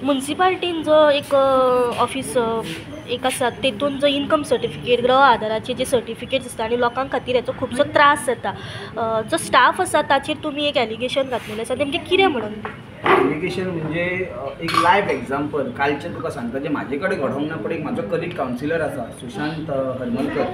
म्युन्सिपालिटीन जो एक ऑफिस एक आसा तेतून जो इनकम सर्टिफिकेट गृह आधाराचे जे सर्टिफिकेट्स आसता आनी लोकां खातीर हेचो खुबसो त्रास जाता, जो स्टाफ आसा ताचेर तुमी एक एलिगेशन घातलेलें आसा, नेमकें कितें म्हणून? एलिगेशन म्हणजे एक लायव्ह एग्जाम्पल कालचें तुका सांगता जे म्हाजे कडेन घडोंक ना, पण एक म्हाजो कलीग कावन्सिलर आसा सुशांत हरमलकर,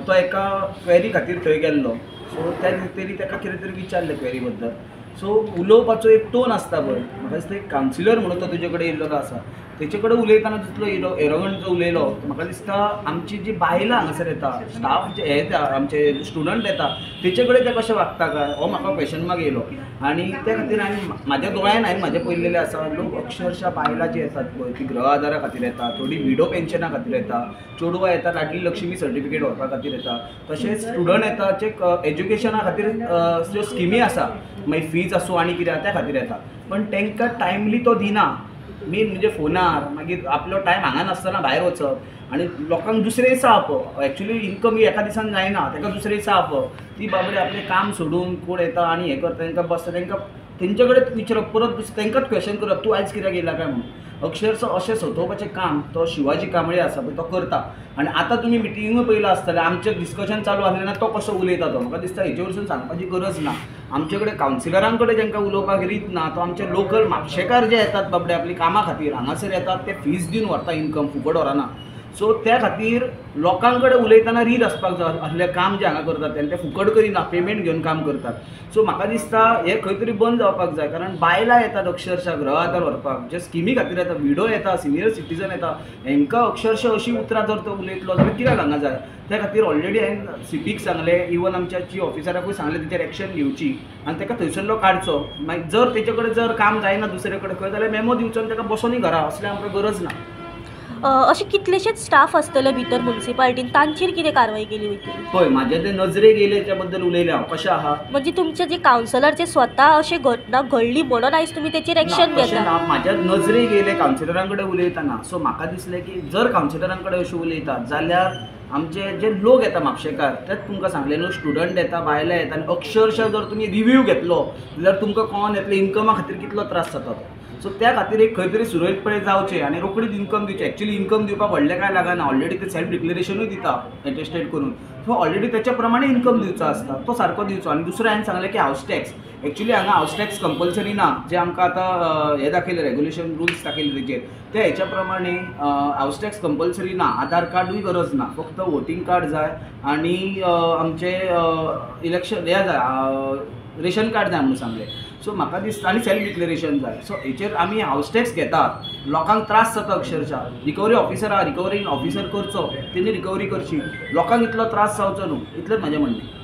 तो एका क्वेरी खातीर थंय गेल्लो. सो त्या तरी ताका कितें तरी विचारलें क्वेरी बद्दल. सो उलोवपाचो एक टोन आसता पळय, म्हाका दिसता एक कावन्सिलर म्हणून तो तुजे कडेन येयल्लो आसा, तेचे कडेन उलयतना जितलो एरोगंट जो उलयलो, म्हाका दिसता आमची जी बायलां हांगासर येता, स्टाफ जे येता, आमचे स्टुडंट येता, तेचे कडेन ते कशें वागता काय हो म्हाका क्वेश्चन मार्क येयलो. आनी त्या खातीर म्हाज्या दोळ्यान हांवें म्हाजें पळयलेलें आसा, लोक अक्षरशा बायलां जी येतात पळय ती गृह आदारा खातीर येता, थोडी विडो पेन्शना खातीर येता, चेडवां येता लाडली लक्ष्मी सर्टिफिकेट व्हरपा खातीर येता, तशेंच स्टुडंट येता जे एज्युकेशना खातीर ज्यो स्किमी आसा, मागीर फीज आसूं आनी कितें त्या खातीर येता, पण तांकां टायमली तो दिना. मेन म्हणजे फोनार मागीर आपलो टायम हांगा नासतना भायर वचप आनी लोकांक दुसरे दिसा आपप. एक्चुली इनकम ही एका दिसान जायना, ताका दुसरे दिसा आपप. ती बाबडे आपलें काम सोडून कोण येता आनी हें करता तांकां बसता, तांकां तेंचे कडेन विचारप, परत तांकांच क्वेश्चन करप तूं आयज कित्याक येयला काय म्हणून. अक्षरशः अशें सोदोवपाचें काम तो शिवाजी कांबळे आसा पळय तो करता. आनी आतां तुमी मिटिंगूय पळयलां आसतलें, आमचें डिस्कशन चालू आसलें तो कसो उलयता तो, म्हाका दिसता हेजे वरसून सांगपाची गरज ना. आमचे कडेन कावन्सिलरां कडेन जांकां उलोवपाक रीत ना, तो आमचे लोकल म्हापशेकार जे येतात बाबडे आपली कामां खातीर हांगासर येतात ते फीज दिवन व्हरता, इनकम फुकट व्हरना. सो त्या खातीर लोकां कडेन उलयतना रीत आसपाक जाय. असलें काम जें हांगा करतात तेन्ना ते फुकट करिना, पेमेंट घेवन काम करतात. सो म्हाका दिसता हें खंय तरी बंद जावपाक जाय, कारण बायलां येतात अक्षरशः गृह आदार व्हरपाक, जे स्किमी खातीर येता, विडो येता, सिनियर सिटीजन येता, हांकां अक्षरशः अशीं उतरां जर तो उलयतलो जाल्यार कित्याक हांगा जाय. त्या खातीर ऑलरेडी हांवें सीपीक सांगलें, इवन आमच्या चीफ ऑफिसराकूय सांगलें तेचेर एक्शन घेवची आनी ताका थंयसरलो काडचो. मागीर जर तेचे कडेन जर काम जायना दुसरे कडेन खंय जाल्यार मेमो दिवचो आनी ताका बसोनी घरा, असलें आमकां गरज ना. अशे कितलेशेच स्टाफ आसतले भितर म्युन्सिपालिटीन, तांचेर कितें कारवाय केली वयतली? पळय म्हाजे ते नजरेक येयले त्या बद्दल उलयलें हांव. कशें आहा म्हणजे तुमचे जे कावन्सिलर जे स्वता अशें घटना घडली म्हणून आयज तुमी तेचेर एक्शन घेता? म्हाज्या नजरेक येयले कावन्सिलरां कडेन उलयतना. सो म्हाका दिसलें की जर कावन्सिलरां कडेन अशें उलयतात जाल्यार आमचे जे लोक येता म्हापशेकार, तेच तुमकां सांगलें न्हू, स्टुडंट येता, बायलां येता, आनी अक्षरशः जर तुमी रिव्यू घेतलो जाल्यार तुमकां कळोन येतलें इनकमा खातीर कितलो त्रास जाता तो. सो त्या खातीर एक खंय तरी सुरळीतपणे जावचें आनी रोखडीच इनकम दिवचें. एक्चुअली इनकम दिवपाक व्हडलें काय लागना, ऑलरेडी ते सेल्फ डिक्लेरेशनूय दिता एटेस्टेड करून. सो ऑलरेडी तेच्या प्रमाणे इनकम दिवचो आसता, तो सारको दिवचो. आनी दुसरें हांवें सांगलें की हावस टॅक्स, एक्चुली हांगा हावस टॅक्स कंपल्सरी ना, जे आमकां आतां हें दाखयलें रेग्युलेशन रूल्स दाखयले तेचेर, ते हेच्या प्रमाणे हावस टॅक्स कंपल्सरी ना, आधार कार्डूय गरज ना, फक्त वोटींग कार्ड जाय आनी आमचें इलेक्शन हें जाय, रेशन कार्ड जाय म्हणून सांगलें. सो म्हाका दिसता आनी सेल्फ डिक्लेरेशन जाय. सो हेचेर आमी हावस टॅक्स घेतात, लोकांक त्रास जाता अक्षरशः. रिकवरी ऑफिसर आहा, रिकवरी ऑफिसर करचो, तेणी रिकवरी करची, लोकांक इतलो त्रास जावचो न्हू, इतलेंच म्हाजें म्हणणें.